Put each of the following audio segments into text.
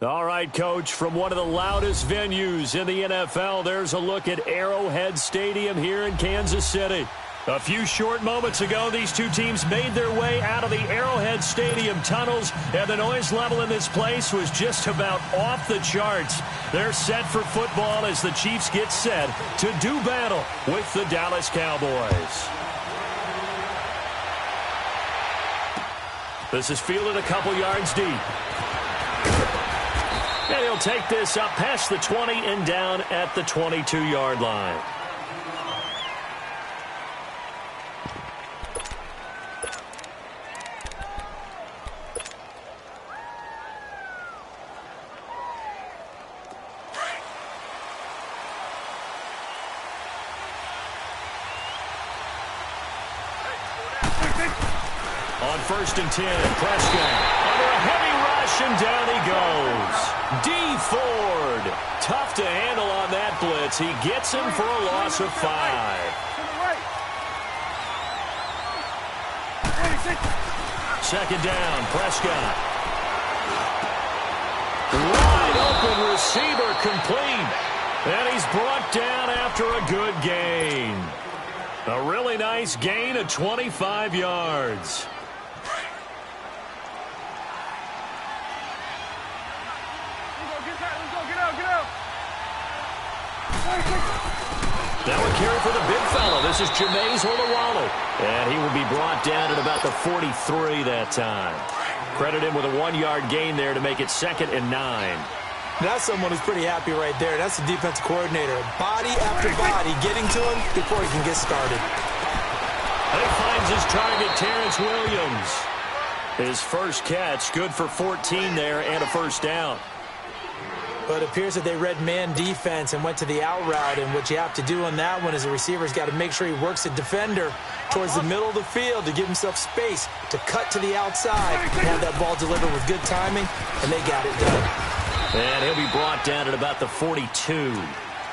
All right, Coach, from one of the loudest venues in the NFL, there's a look at Arrowhead Stadium here in Kansas City. A few short moments ago, these two teams made their way out of the Arrowhead Stadium tunnels, and the noise level in this place was just about off the charts. They're set for football as the Chiefs get set to do battle with the Dallas Cowboys. This is fielded a couple yards deep. And he'll take this up past the 20 and down at the 22-yard line. On 1st and 10, Prescott under a heavy rush, and down he goes. D. Ford, tough to handle on that blitz. He gets him for a loss of 5. Second down, Prescott. Wide open receiver, complete. And he's brought down after a good gain. A really nice gain of 25 yards. Now a carry for the big fella. This is Jameis Olawale. And he will be brought down at about the 43 that time. Credit him with a 1-yard gain there to make it 2nd and 9. That's someone who's pretty happy right there. That's the defensive coordinator. Body after body getting to him before he can get started. And he finds his target, Terrence Williams. His first catch, good for 14 there and a first down. But it appears that they read man defense and went to the out route. And what you have to do on that one is the receiver's got to make sure he works the defender towards the middle of the field to give himself space to cut to the outside and have that ball delivered with good timing, and they got it done. And he'll be brought down at about the 42.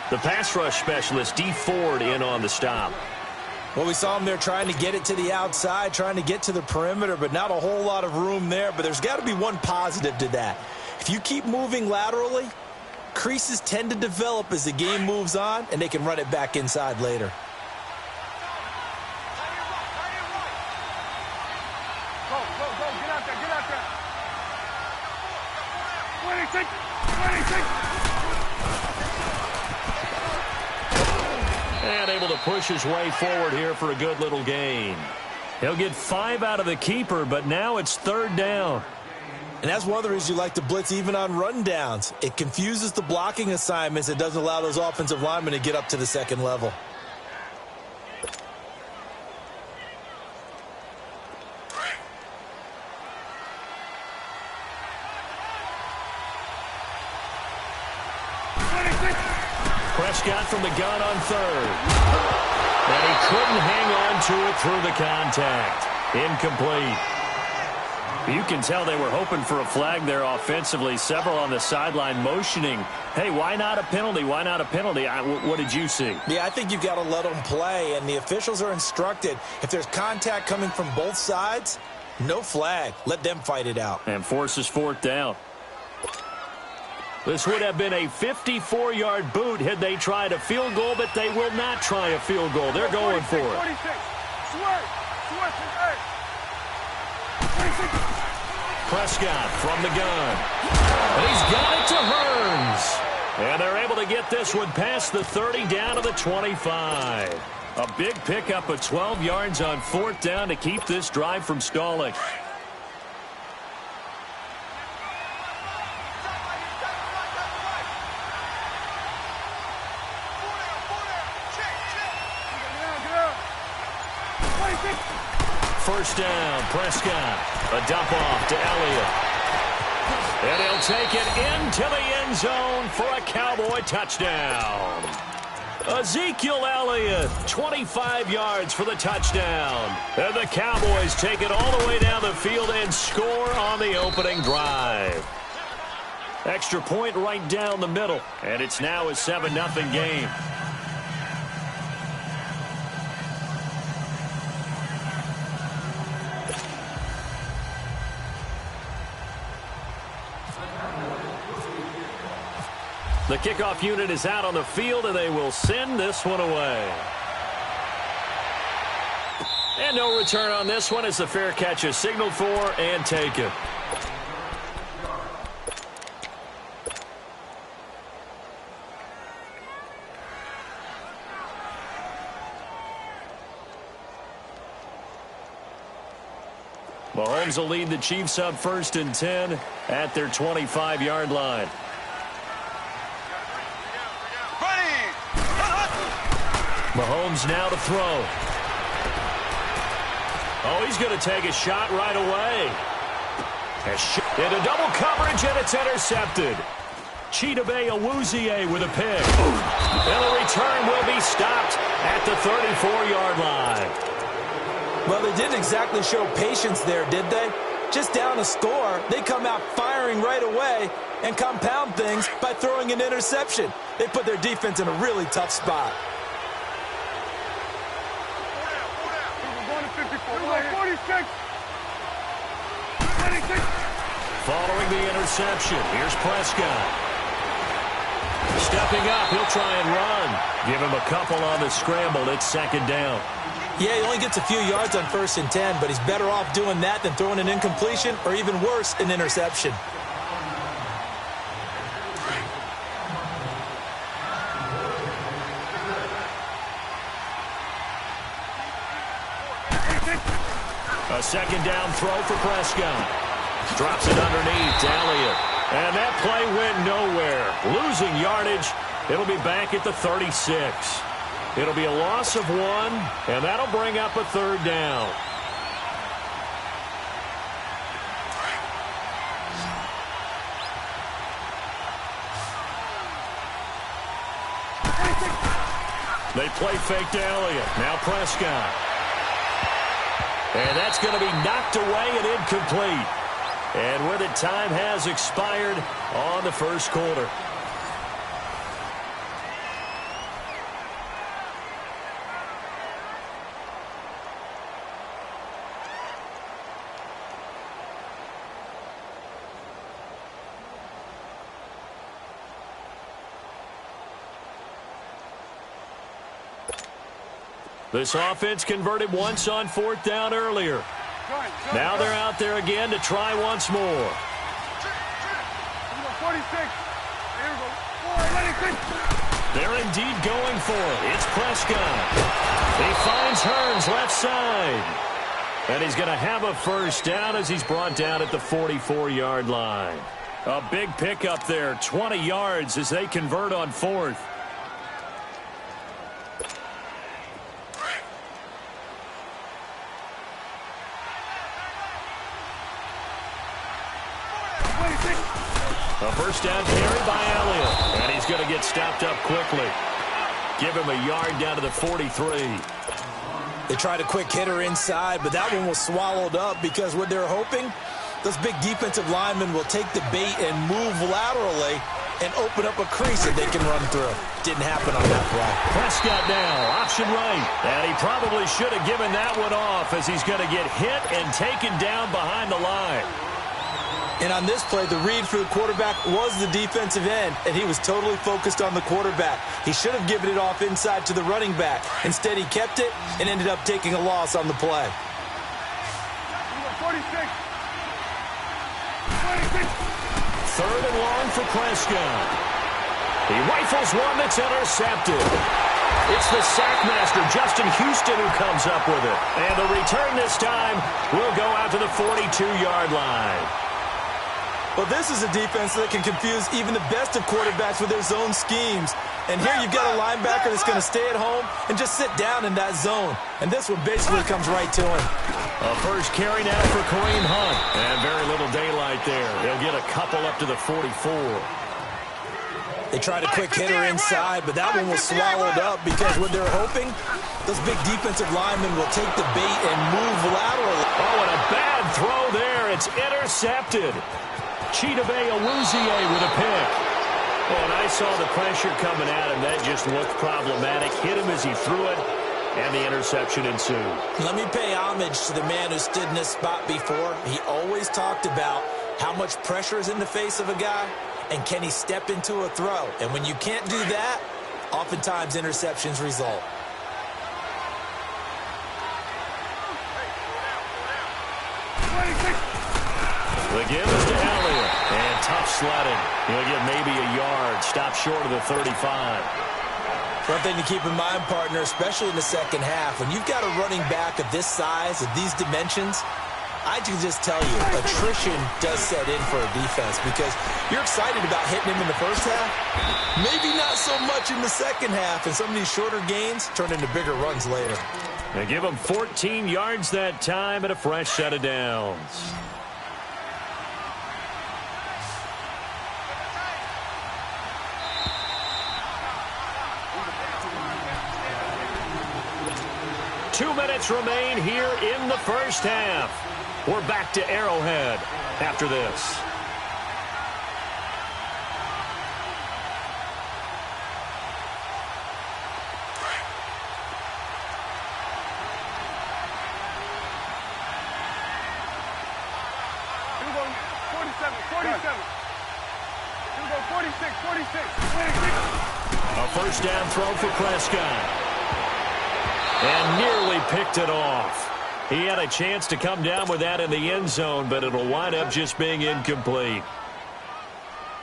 The pass rush specialist, D. Ford, in on the stop. Well, we saw him there trying to get it to the outside, trying to get to the perimeter, but not a whole lot of room there. But there's got to be one positive to that. If you keep moving laterally, creases tend to develop as the game moves on, and they can run it back inside later. Go, get out there. 26. And able to push his way forward here for a good little gain. He'll get 5 out of the keeper, but now it's 3rd down. And that's one of the reasons you like to blitz even on rundowns. It confuses the blocking assignments. It doesn't allow those offensive linemen to get up to the second level. Prescott from the gun on 3rd. And he couldn't hang on to it through the contact. Incomplete. You can tell they were hoping for a flag there offensively. Several on the sideline motioning, hey, why not a penalty? Why not a penalty? What did you see? Yeah, I think you've got to let them play, and the officials are instructed. If there's contact coming from both sides, no flag. Let them fight it out. And forces 4th down. This would have been a 54-yard boot had they tried a field goal, but they will not try a field goal. They're going for it. 46. Swerve. Prescott from the gun. And he's got it to Hearns. And they're able to get this one past the 30 down to the 25. A big pickup of 12 yards on 4th down to keep this drive from stalling. First down, Prescott. A dump off to Elliott. And he'll take it into the end zone for a Cowboy touchdown. Ezekiel Elliott, 25 yards for the touchdown. And the Cowboys take it all the way down the field and score on the opening drive. Extra point right down the middle. And it's now a 7-0 game. The kickoff unit is out on the field, and they will send this one away. And no return on this one as the fair catch is signaled for and taken. Mahomes will lead the Chiefs up 1st and 10 at their 25-yard line. Mahomes now to throw. Oh, he's going to take a shot right away. Into double coverage, and it's intercepted. Chidobe Awuzie with a pick. And the return will be stopped at the 34-yard line. Well, they didn't exactly show patience there, did they? Just down a score, they come out firing right away and compound things by throwing an interception. They put their defense in a really tough spot. 46. Following the interception, here's Prescott. Stepping up, he'll try and run. Give him a couple on the scramble. It's 2nd down. Yeah, he only gets a few yards on 1st and 10, but he's better off doing that than throwing an incompletion or even worse, an interception. A 2nd down throw for Prescott. Drops it underneath to Elliott. And that play went nowhere. Losing yardage. It'll be back at the 36. It'll be a loss of 1, and that'll bring up a 3rd down. They play fake to Elliott. Now Prescott. And that's going to be knocked away and incomplete. And with it, time has expired on the 1st quarter. This offense converted once on 4th down earlier. Now they're out there again to try once more. 46. They're indeed going for it. It's Prescott. He finds Hearns left side. And he's going to have a 1st down as he's brought down at the 44-yard line. A big pickup there, 20 yards as they convert on 4th. A 1st down carry by Elliott. And he's going to get stopped up quickly. Give him a yard down to the 43. They tried a quick hitter inside, but that one was swallowed up because what they're hoping, those big defensive linemen will take the bait and move laterally and open up a crease that they can run through. Didn't happen on that play. Prescott now, option right. And he probably should have given that one off as he's going to get hit and taken down behind the line. And on this play, the read for the quarterback was the defensive end, and he was totally focused on the quarterback. He should have given it off inside to the running back. Instead, he kept it and ended up taking a loss on the play. 46. 3rd and long for Prescott. He rifles one that's intercepted. It's the sackmaster, Justin Houston, who comes up with it. And the return this time will go out to the 42-yard line. Well, this is a defense that can confuse even the best of quarterbacks with their zone schemes. And here you've got a linebacker that's going to stay at home and just sit down in that zone. And this one basically comes right to him. A 1st carry now for Kareem Hunt. And very little daylight there. They'll get a couple up to the 44. They tried a quick hitter inside, but that one was swallowed up because what they're hoping, those big defensive linemen will take the bait and move laterally. Oh, and a bad throw there. It's intercepted. Chidobe Awuzie with a pick. Oh, and I saw the pressure coming at him. That just looked problematic. Hit him as he threw it, and the interception ensued. Let me pay homage to the man who stood in this spot before. He always talked about how much pressure is in the face of a guy, and can he step into a throw? And when you can't do that, oftentimes interceptions result. The give is to Elliott. And tough sledding. He'll get maybe a yard. Stop short of the 35. One thing to keep in mind, partner, especially in the second half, when you've got a running back of this size, of these dimensions, I can just tell you, attrition does set in for a defense because you're excited about hitting him in the first half. Maybe not so much in the second half, and some of these shorter gains turn into bigger runs later. They give him 14 yards that time and a fresh set of downs. Two minutes remain here in the first half. We're back to Arrowhead after this. Here we go, 47, 47. Here we go, 46, 46. A first down throw for Prescott. And nearly picked it off. He had a chance to come down with that in the end zone, but it'll wind up just being incomplete.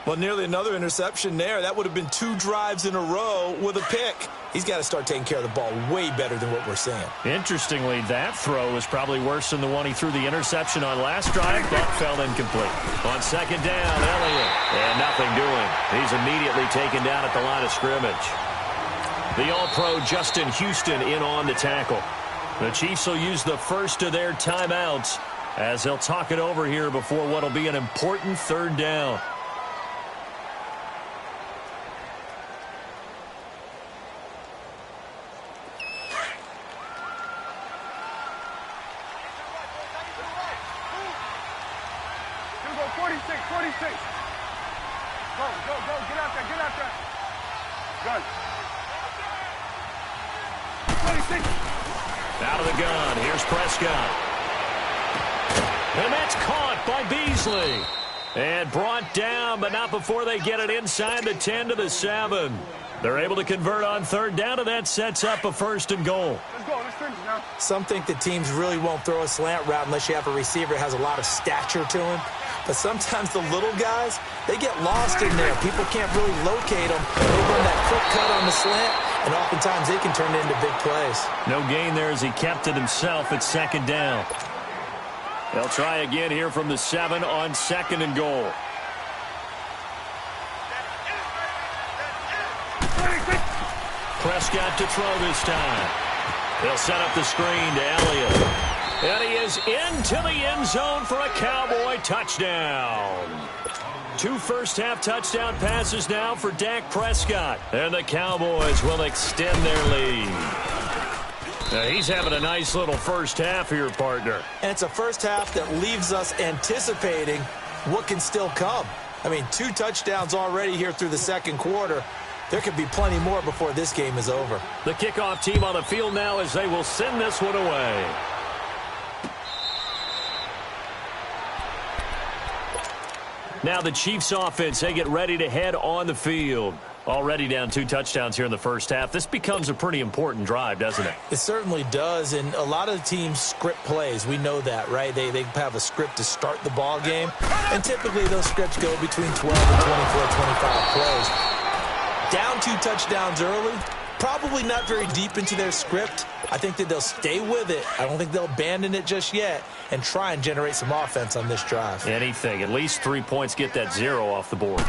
Well, nearly another interception there. That would have been 2 drives in a row with a pick. He's got to start taking care of the ball way better than what we're seeing. Interestingly, that throw was probably worse than the one he threw the interception on last drive. That fell incomplete. On second down, Elliott. And nothing doing. He's immediately taken down at the line of scrimmage. The All-Pro Justin Houston in on the tackle. The Chiefs will use the first of their timeouts as they'll talk it over here before what will be an important third down. Here we go, 46, 46. Go, go, go. Get out there, get out there. Gun. 26. Out of the gun. Here's Prescott. And that's caught by Beasley. And brought down, but not before they get it inside the 10 to the 7. They're able to convert on third down, and that sets up a first and goal. Let's go, let's finish now. Some think that teams really won't throw a slant route unless you have a receiver that has a lot of stature to him. But sometimes the little guys, they get lost in there. People can't really locate them. They run that quick cut on the slant, and oftentimes they can turn it into big plays. No gain there as he kept it himself at second down. They'll try again here from the 7 on second and goal. Prescott to throw this time. They'll set up the screen to Elliott. And he is into the end zone for a Cowboy touchdown. 2 first-half touchdown passes now for Dak Prescott. And the Cowboys will extend their lead. Now, he's having a nice little first half here, partner. And it's a first half that leaves us anticipating what can still come. I mean, 2 touchdowns already here through the second quarter. There could be plenty more before this game is over. The kickoff team on the field now as they will send this one away. Now the Chiefs offense, they get ready to head on the field. Already down 2 touchdowns here in the first half. This becomes a pretty important drive, doesn't it? It certainly does, and a lot of the teams script plays. We know that, right? They have a script to start the ball game, and typically those scripts go between 12 and 24, 25 plays. Down 2 touchdowns early, probably not very deep into their script. I think that they'll stay with it. I don't think they'll abandon it just yet and try and generate some offense on this drive. Anything. At least 3 points, get that 0 off the board.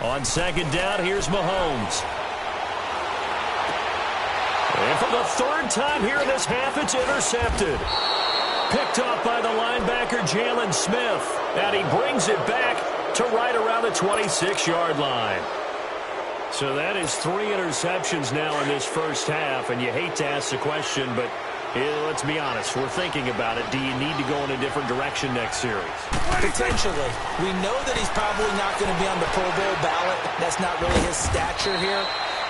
On second down, here's Mahomes. And for the 3rd time here in this half, it's intercepted. Picked off by the linebacker, Jalen Smith. And he brings it back to right around the 26-yard line. So that is 3 interceptions now in this first half. And you hate to ask the question, but let's be honest. We're thinking about it. Do you need to go in a different direction next series? Potentially. We know that he's probably not going to be on the Pro Bowl ballot. That's not really his stature here.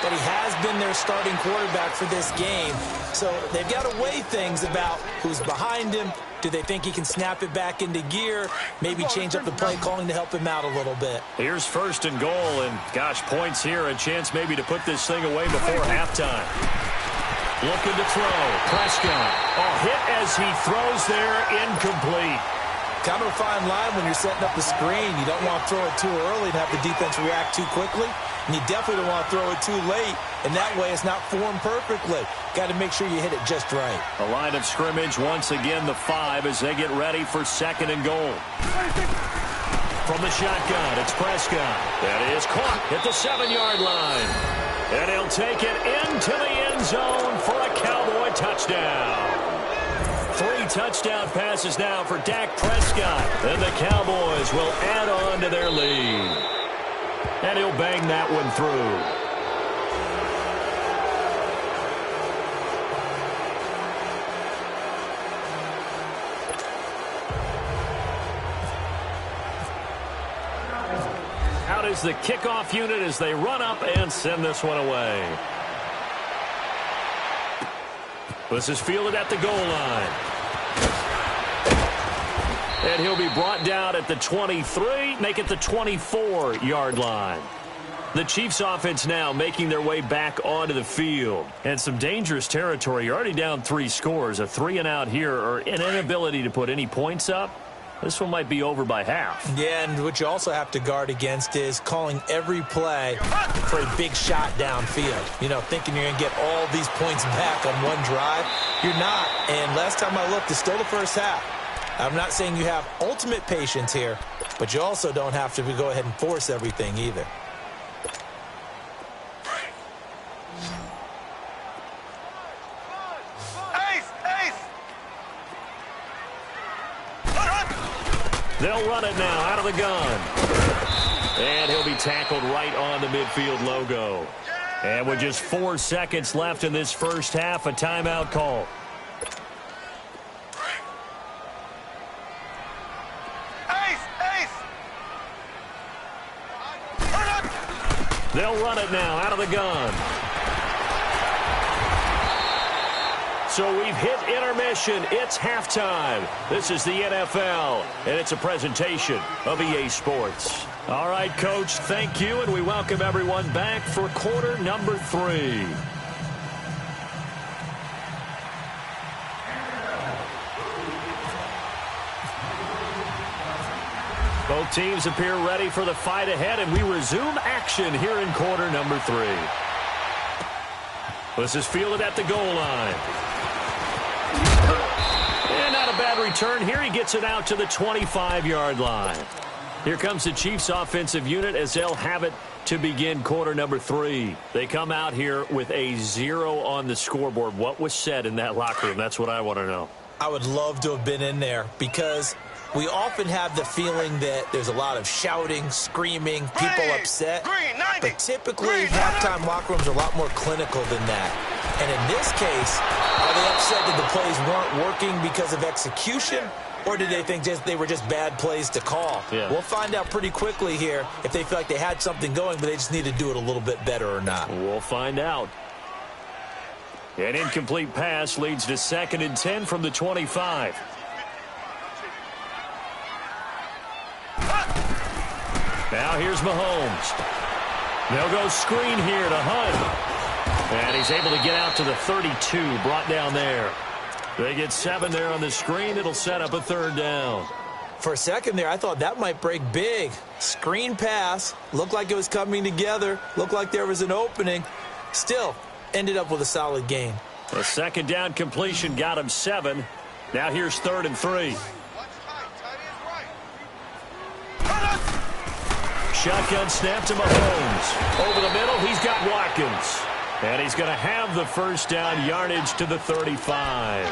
but he has been their starting quarterback for this game. So they've got to weigh things about who's behind him. Do they think he can snap it back into gear? Maybe change up the play calling to help him out a little bit. Here's 1st and goal, and gosh, points here. A chance maybe to put this thing away before halftime. Looking to throw. Prescott. Hit as he throws there, incomplete. Kind of a fine line when you're setting up the screen. You don't want to throw it too early and have the defense react too quickly. And you definitely don't want to throw it too late. And that way it's not formed perfectly. Got to make sure you hit it just right. The line of scrimmage, once again, the 5 as they get ready for 2nd and goal. From the shotgun, it's Prescott. That is caught at the 7-yard line. And he'll take it into the end zone for a Cowboy touchdown. 3 touchdown passes now for Dak Prescott. And the Cowboys will add on to their lead. And he'll bang that one through. Out is the kickoff unit as they run up and send this one away. This is fielded at the goal line. And he'll be brought down at the 23, make it the 24-yard line. The Chiefs offense now making their way back onto the field. And some dangerous territory. You're already down 3 scores. A 3-and-out here or an inability to put any points up. This one might be over by half. Yeah, and what you also have to guard against is calling every play for a big shot downfield. You know, thinking you're going to get all these points back on one drive. You're not. And last time I looked, it's still the first half. I'm not saying you have ultimate patience here, but you also don't have to go ahead and force everything either. They'll run it now out of the gun. And he'll be tackled right on the midfield logo. And with just 4 seconds left in this first half, a timeout call. They'll run it now out of the gun. So we've hit intermission. It's halftime. This is the NFL, and it's a presentation of EA Sports. All right, Coach, thank you, and we welcome everyone back for quarter number 3. Both teams appear ready for the fight ahead, and we resume action here in quarter number 3. This is fielded at the goal line. And not a bad return here. He gets it out to the 25-yard line. Here comes the Chiefs offensive unit as they'll have it to begin quarter number 3. They come out here with a 0 on the scoreboard. What was said in that locker room? That's what I want to know. I would love to have been in there because we often have the feeling that there's a lot of shouting, screaming, people upset. But typically, halftime locker rooms are a lot more clinical than that. And in this case, are they upset that the plays weren't working because of execution? Or did they think they were just bad plays to call? Yeah. We'll find out pretty quickly here if they feel like they had something going, but they just need to do it a little bit better or not. We'll find out. An incomplete pass leads to 2nd and 10 from the 25. Now here's Mahomes. They'll go screen here to Hunt. And he's able to get out to the 32, brought down there. They get 7 there on the screen. It'll set up a 3rd down. For a second there, I thought that might break big. Screen pass. Looked like it was coming together. Looked like there was an opening. Still, ended up with a solid gain. A 2nd down completion got him 7. Now here's 3rd and 3. Shotgun snap to Mahomes. Over the middle, he's got Watkins. And he's going to have the 1st down yardage to the 35.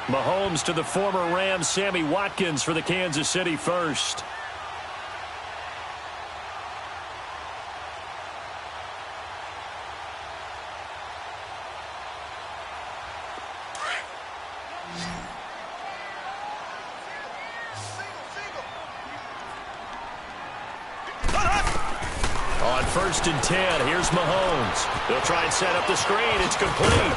Mahomes to the former Rams, Sammy Watkins for the Kansas City first. On 1st and 10, here's Mahomes. They'll try and set up the screen. It's complete.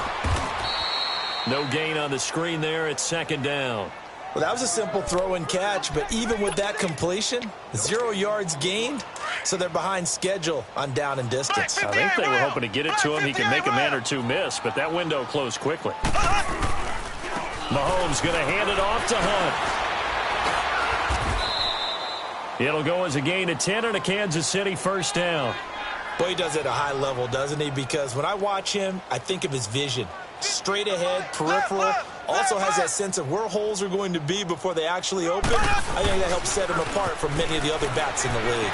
No gain on the screen there. It's 2nd down. Well, that was a simple throw and catch, but even with that completion, 0 yards gained, so they're behind schedule on down and distance. I think they were hoping to get it to him. He can make a man or two miss, but that window closed quickly. Mahomes going to hand it off to Hunt. It'll go as a gain of 10 and a Kansas City 1st down. Boy, he does it at a high level, doesn't he? Because when I watch him, I think of his vision. Straight ahead, peripheral. Also has that sense of where holes are going to be before they actually open. I think that helps set him apart from many of the other backs in the league.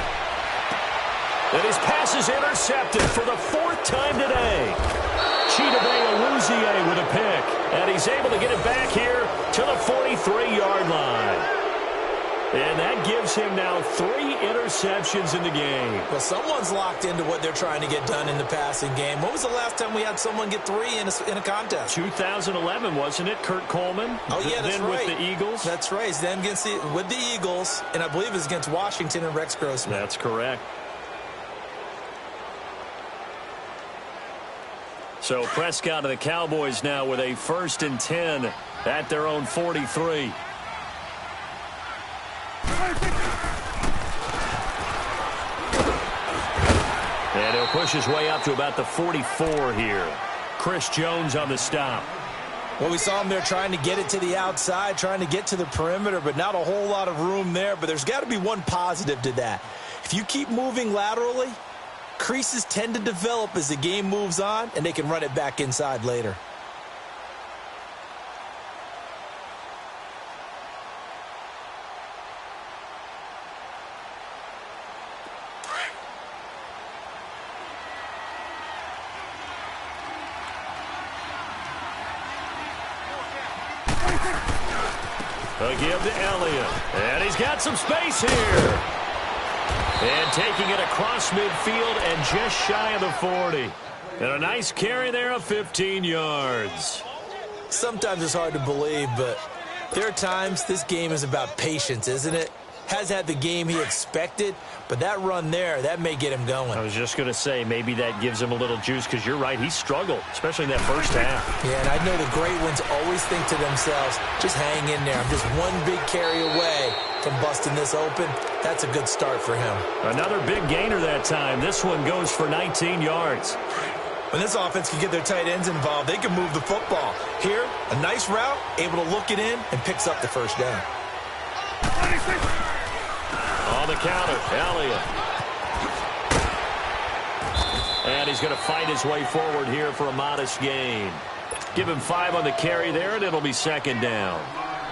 And his pass is intercepted for the 4th time today. Chidobe with a pick. And he's able to get it back here to the 43-yard line. And that gives him now 3 interceptions in the game. Well, someone's locked into what they're trying to get done in the passing game. When was the last time we had someone get 3 in a contest? 2011, wasn't it? Kurt Coleman? Oh, yeah, that's then right. with the Eagles? That's right. Then with the Eagles, and I believe it was against Washington and Rex Grossman. That's correct. So Prescott and the Cowboys now with a 1st and 10 at their own 43. And he'll push his way up to about the 44 here. Chris Jones on the stop. Well, we saw him there trying to get it to the outside, trying to get to the perimeter, but not a whole lot of room there. But there's got to be one positive to that. If you keep moving laterally, creases tend to develop as the game moves on, and they can run it back inside later. A give to Elliott. And he's got some space here. And taking it across midfield and just shy of the 40. And a nice carry there of 15 yards. Sometimes it's hard to believe, but there are times this game is about patience, isn't it? Has had the game he expected, but that run there, that may get him going. I was just going to say, maybe that gives him a little juice, because you're right, he struggled, especially in that first half. Yeah, and I know the great ones always think to themselves, just hang in there. I'm just one big carry away from busting this open. That's a good start for him. Another big gainer that time. This one goes for 19 yards. When this offense can get their tight ends involved, they can move the football. Here, a nice route, able to look it in, and picks up the 1st down. On the counter, Elliott. And he's going to fight his way forward here for a modest gain. Give him 5 on the carry there, and it'll be 2nd down.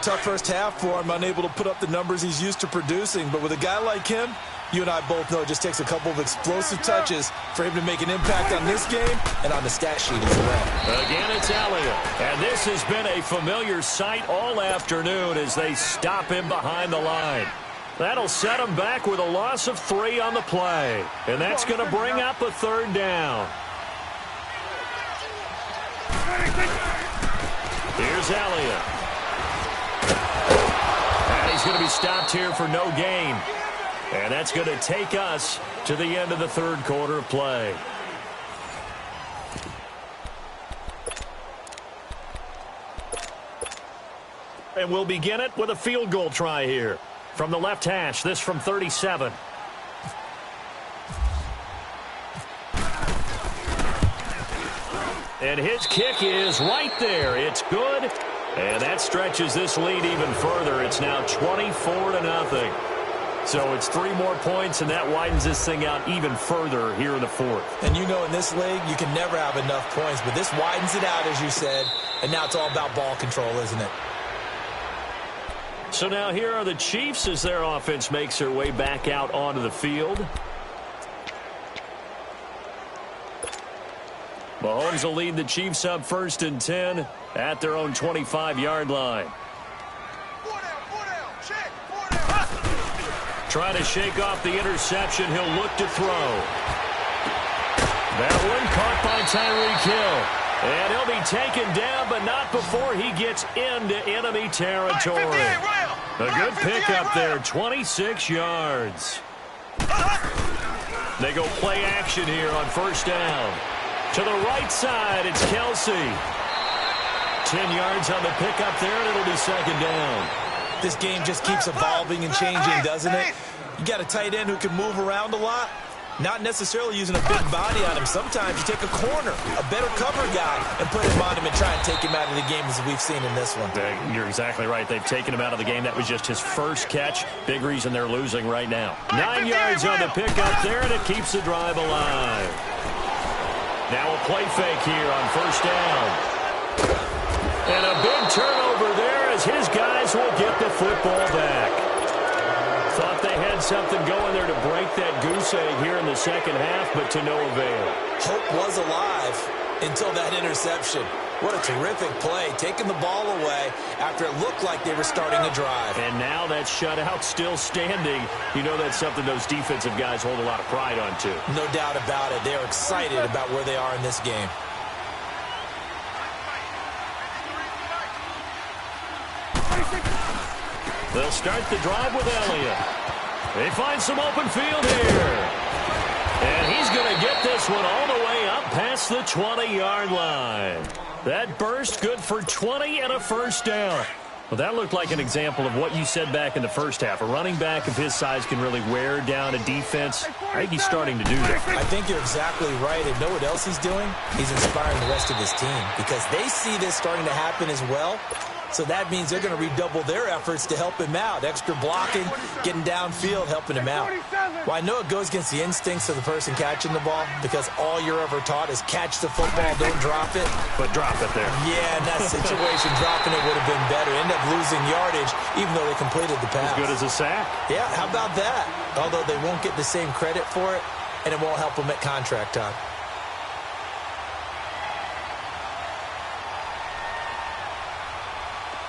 Tough first half for him, unable to put up the numbers he's used to producing. But with a guy like him, you and I both know it just takes a couple of explosive touches for him to make an impact on this game and on the stat sheet as well. Again, it's Elliott. And this has been a familiar sight all afternoon as they stop him behind the line. That'll set him back with a loss of 3 on the play. And that's going to bring up a 3rd down. Here's Elliott. And he's going to be stopped here for no gain. And that's going to take us to the end of the 3rd quarter of play. And we'll begin it with a field goal try here. From the left hash, this from 37. And his kick is right there. It's good. And that stretches this lead even further. It's now 24-0. So it's 3 more points, and that widens this thing out even further here in the 4th. And you know in this league, you can never have enough points. But this widens it out, as you said. And now it's all about ball control, isn't it? So now here are the Chiefs as their offense makes their way back out onto the field. Mahomes will lead the Chiefs up 1st and 10 at their own 25-yard line. Trying to shake off the interception. He'll look to throw. That one caught by Tyreek Hill. And he'll be taken down, but not before he gets into enemy territory. A good pickup there, 26 yards. They go play action here on first down. To the right side, it's Kelsey. 10 yards on the pickup there, and it'll be second down. This game just keeps evolving and changing, doesn't it? You got a tight end who can move around a lot. Not necessarily using a big body on him. Sometimes you take a corner, a better cover guy, and put him on him and try and take him out of the game as we've seen in this one. You're exactly right. They've taken him out of the game. That was just his first catch. Big reason they're losing right now. 9 yards on the pickup there, and it keeps the drive alive. Now a play fake here on first down. And a big turnover there as his guys will get the football back. Thought they had something going there to break that goose egg here in the second half, but to no avail. Hope was alive until that interception. What a terrific play, taking the ball away after it looked like they were starting a drive. And now that shutout still standing. You know that's something those defensive guys hold a lot of pride on, too. No doubt about it. They're excited about where they are in this game. They'll start the drive with Elliott. They find some open field here. And he's going to get this one all the way up past the 20-yard line. That burst good for 20 and a first down. Well, that looked like an example of what you said back in the first half. A running back of his size can really wear down a defense. I think he's starting to do that. I think you're exactly right. And know what else he's doing? He's inspiring the rest of his team because they see this starting to happen as well. So that means they're going to redouble their efforts to help him out. Extra blocking, getting downfield, helping him out. Well, I know it goes against the instincts of the person catching the ball because all you're ever taught is catch the football, don't drop it. But drop it there. Yeah, in that situation, dropping it would have been better. End up losing yardage, even though they completed the pass. As good as a sack. Yeah, how about that? Although they won't get the same credit for it, and it won't help them at contract time.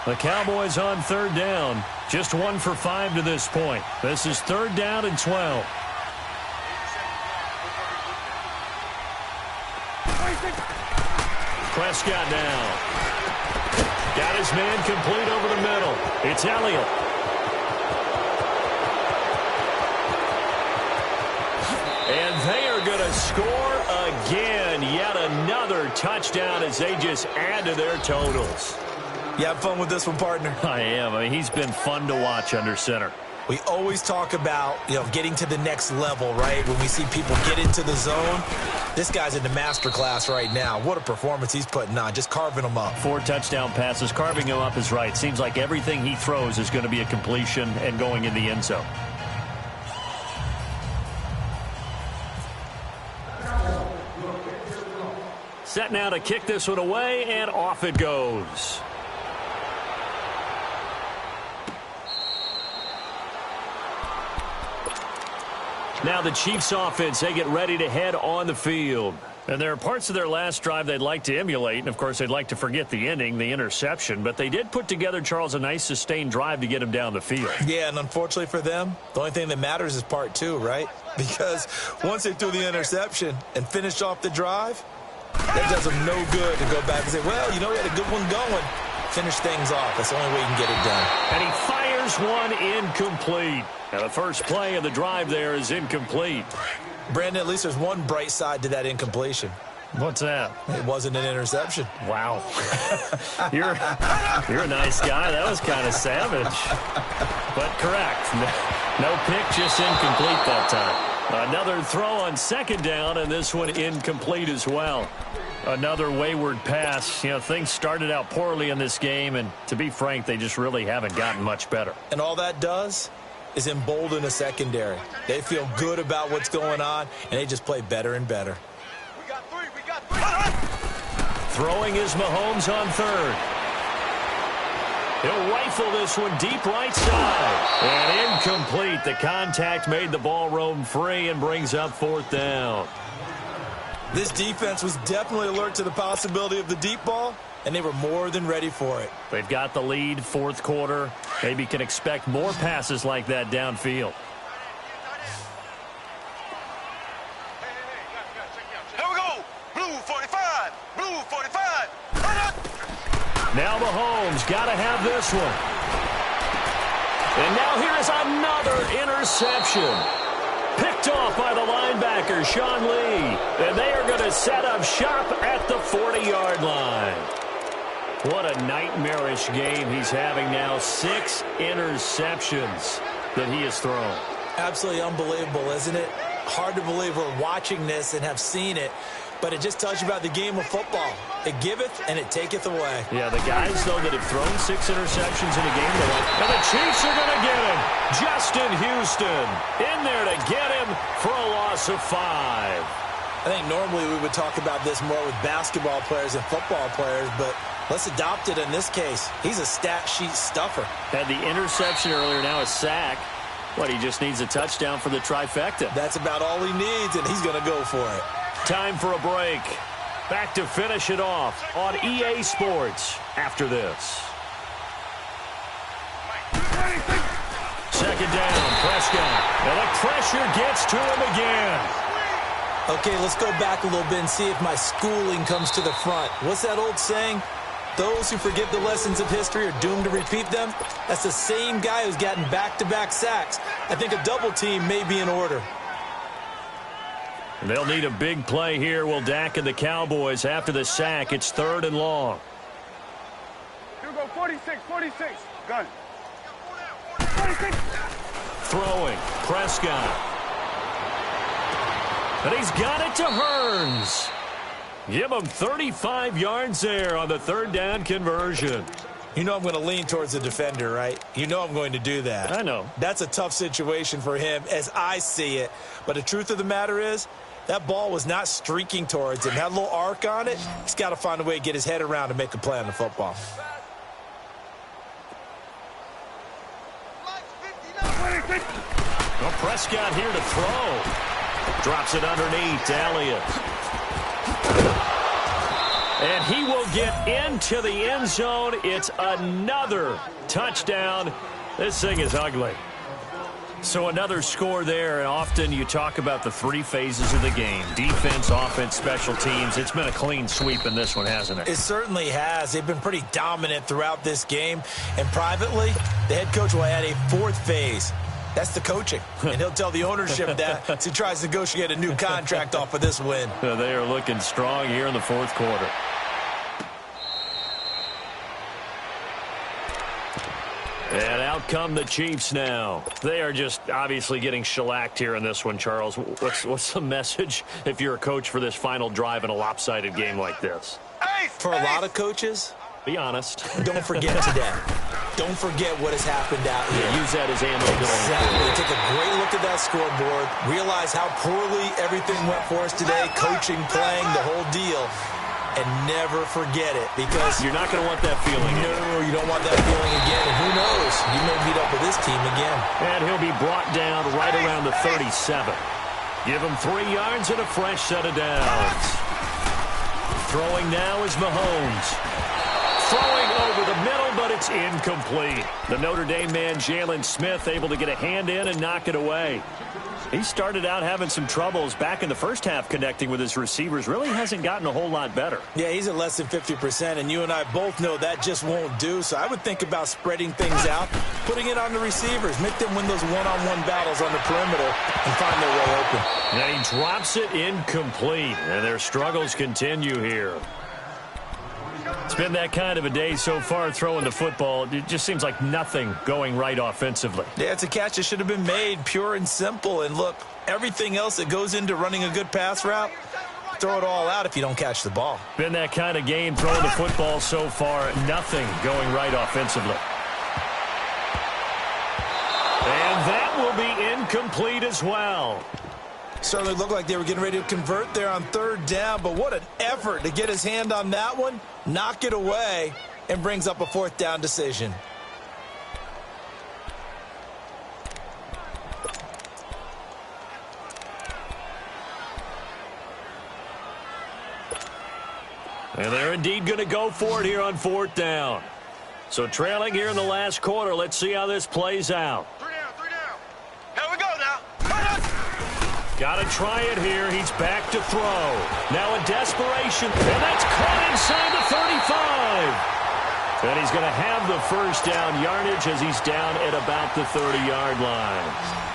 The Cowboys on third down. Just 1 for 5 to this point. This is third down and 12. Prescott now. Got his man complete over the middle. It's Elliott. And they are going to score again. Yet another touchdown as they just add to their totals. You have fun with this one, partner? I am. I mean, he's been fun to watch under center. We always talk about, getting to the next level, right? When we see people get into the zone, this guy's in the master class right now. What a performance he's putting on, just carving them up. 4 touchdown passes. Carving him up is right. Seems like everything he throws is going to be a completion and going in the end zone. Set now to kick this one away, and off it goes. Now the Chiefs offense, they get ready to head on the field. And there are parts of their last drive they'd like to emulate. And, of course, they'd like to forget the ending, the interception. But they did put together, Charles, a nice sustained drive to get him down the field. Yeah, and unfortunately for them, the only thing that matters is part 2, right? Because once they threw the interception and finished off the drive, that does them no good to go back and say, well, we had a good one going. Finish things off. That's the only way you can get it done. And he fires one incomplete. Now the first play of the drive there is incomplete. Brandon, at least there's one bright side to that incompletion. What's that? It wasn't an interception. Wow. You're a nice guy. That was kind of savage. But correct. No pick, just incomplete that time. Another throw on second down, and this one incomplete as well. Another wayward pass. Things started out poorly in this game, and to be frank, they just really haven't gotten much better. And all that does is embolden a secondary. They feel good about what's going on, and they just play better and better. We got three. Throwing is Mahomes on third. He'll rifle this one deep right side. And incomplete. The contact made the ball roam free and brings up fourth down. This defense was definitely alert to the possibility of the deep ball, and they were more than ready for it. They've got the lead, fourth quarter. Maybe can expect more passes like that downfield. Here we go. Blue 45. Blue 45. Now Mahomes got to have this one. And now here is another interception. Picked Picked off by the linebacker, Sean Lee. And they are going to set up shop at the 40-yard line. What a nightmarish game he's having now. 6 interceptions that he has thrown. Absolutely unbelievable, isn't it? Hard to believe we're watching this and have seen it. But it just tells you about the game of football. It giveth and it taketh away. Yeah, the guys, though, that have thrown 6 interceptions in a game, and the Chiefs are going to get him. Justin Houston in there to get him for a loss of 5. I think normally we would talk about this more with basketball players and football players, but let's adopt it in this case. He's a stat sheet stuffer. Had the interception earlier, now a sack. What, he just needs a touchdown for the trifecta. That's about all he needs, and he's going to go for it. Time for a break. Back to finish it off on EA Sports after this. Second down, Prescott. And the pressure gets to him again. Okay, let's go back a little bit and see if my schooling comes to the front. What's that old saying? Those who forget the lessons of history are doomed to repeat them. That's the same guy who's gotten back-to-back sacks. I think a double team may be in order. They'll need a big play here. Will Dak and the Cowboys after the sack. It's 3rd and long. Here go 46, 46. Gun. 46. Throwing. Prescott. And he's got it to Hearns. Give him 35 yards there on the 3rd down conversion. You know I'm going to lean towards the defender, right? You know I'm going to do that. I know. That's a tough situation for him as I see it. But the truth of the matter is, that ball was not streaking towards him. That little arc on it, he's got to find a way to get his head around and make a play on the football. Well, Prescott here to throw. Drops it underneath to Elliott. And he will get into the end zone. It's another touchdown. This thing is ugly. So another score there, and often you talk about the 3 phases of the game. Defense, offense, special teams. It's been a clean sweep in this one, hasn't it? It certainly has. They've been pretty dominant throughout this game. And privately, the head coach will add a 4th phase. That's the coaching. And he'll tell the ownership that as he tries to negotiate a new contract off of this win. They are looking strong here in the 4th quarter. And out come the Chiefs now. They are just obviously getting shellacked here in this one, Charles. What's the message if you're a coach for this final drive in a lopsided game like this? For a lot of coaches, be honest. Don't forget today. Don't forget what has happened out here. Use that as ammo. Exactly. Take a great look at that scoreboard. Realize how poorly everything went for us today. Coaching, playing, the whole deal. And never forget it, because you're not going to want that feeling. No, you don't want that feeling again. And who knows? You may meet up with this team again. And he'll be brought down right around the 37. Give him 3 yards and a fresh set of downs. Throwing now is Mahomes. Throwing over the middle, but it's incomplete. The Notre Dame man, Jalen Smith, able to get a hand in and knock it away. He started out having some troubles back in the first half connecting with his receivers. Really hasn't gotten a whole lot better. Yeah, he's at less than 50%, and you and I both know that just won't do. So I would think about spreading things out, putting it on the receivers, make them win those one-on-one battles on the perimeter and find their way open. And he drops it incomplete, and their struggles continue here. It's been that kind of a day so far throwing the football. It just seems like nothing going right offensively. Yeah, it's a catch that should have been made, pure and simple. And look, everything else that goes into running a good pass route, throw it all out if you don't catch the ball. Been that kind of game throwing the football so far. Nothing going right offensively. And that will be incomplete as well. Certainly looked like they were getting ready to convert there on 3rd down, but what an effort to get his hand on that one, knock it away, and brings up a 4th down decision. And they're indeed going to go for it here on 4th down. So trailing here in the last quarter, let's see how this plays out. 3 down. Here we go now. Got to try it here. He's back to throw. Now in desperation. And that's caught inside the 35. And he's going to have the first down yardage as he's down at about the 30-yard line.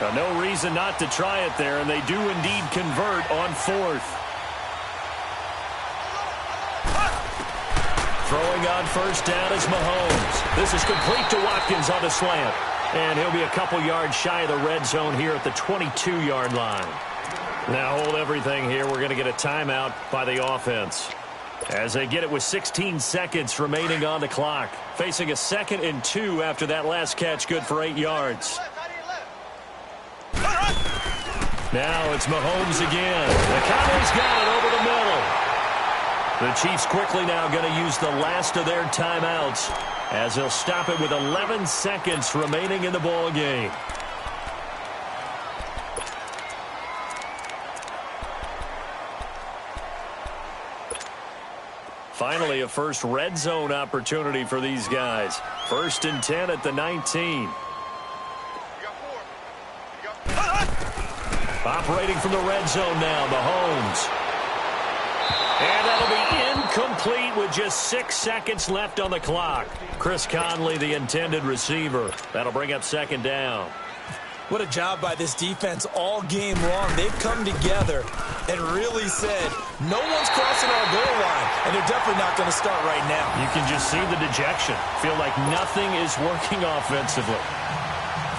Now, no reason not to try it there, and they do indeed convert on fourth. Throwing on first down is Mahomes. This is complete to Watkins on the slant. And he'll be a couple yards shy of the red zone here at the 22-yard line. Now hold everything here. We're going to get a timeout by the offense, as they get it with 16 seconds remaining on the clock. Facing a 2nd and 2 after that last catch, good for 8 yards. Now it's Mahomes again. The Cowboys got it over the middle. The Chiefs quickly now going to use the last of their timeouts, as they'll stop it with 11 seconds remaining in the ball game. Finally, a first red zone opportunity for these guys. 1st and 10 at the 19. Operating from the red zone now, Mahomes. And that'll be incomplete with just 6 seconds left on the clock. Chris Conley, the intended receiver. That'll bring up 2nd down. What a job by this defense all game long. They've come together and really said, no one's crossing our goal line, and they're definitely not going to start right now. You can just see the dejection. Feel like nothing is working offensively.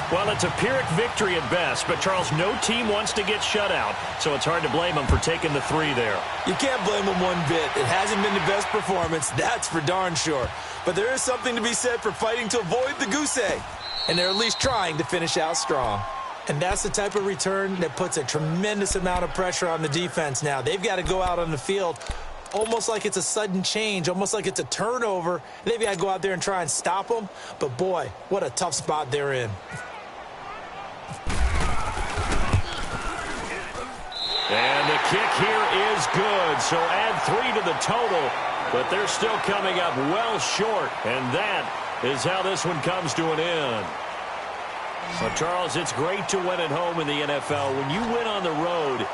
Well, it's a Pyrrhic victory at best, but, Charles, no team wants to get shut out, so it's hard to blame them for taking the 3 there. You can't blame them one bit. It hasn't been the best performance, that's for darn sure. But there is something to be said for fighting to avoid the goose egg, and they're at least trying to finish out strong. And that's the type of return that puts a tremendous amount of pressure on the defense now. They've got to go out on the field almost like it's a sudden change, almost like it's a turnover. They've got to go out there and try and stop them. But, boy, what a tough spot they're in. And the kick here is good, so add 3 to the total, but they're still coming up well short, and that is how this one comes to an end. So, Charles, it's great to win at home in the NFL. When you win on the road,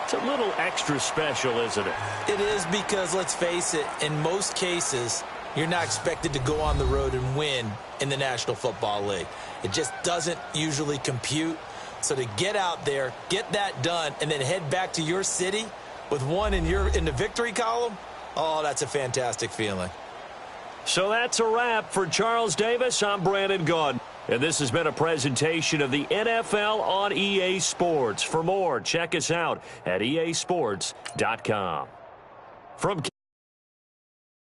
it's a little extra special, isn't it? It is, because, let's face it, in most cases, you're not expected to go on the road and win in the National Football League. It just doesn't usually compute. So to get out there, get that done, and then head back to your city with one in the victory column, oh, that's a fantastic feeling. So that's a wrap for Charles Davis. I'm Brandon Gaudin, and this has been a presentation of the NFL on EA Sports. For more, check us out at easports.com. From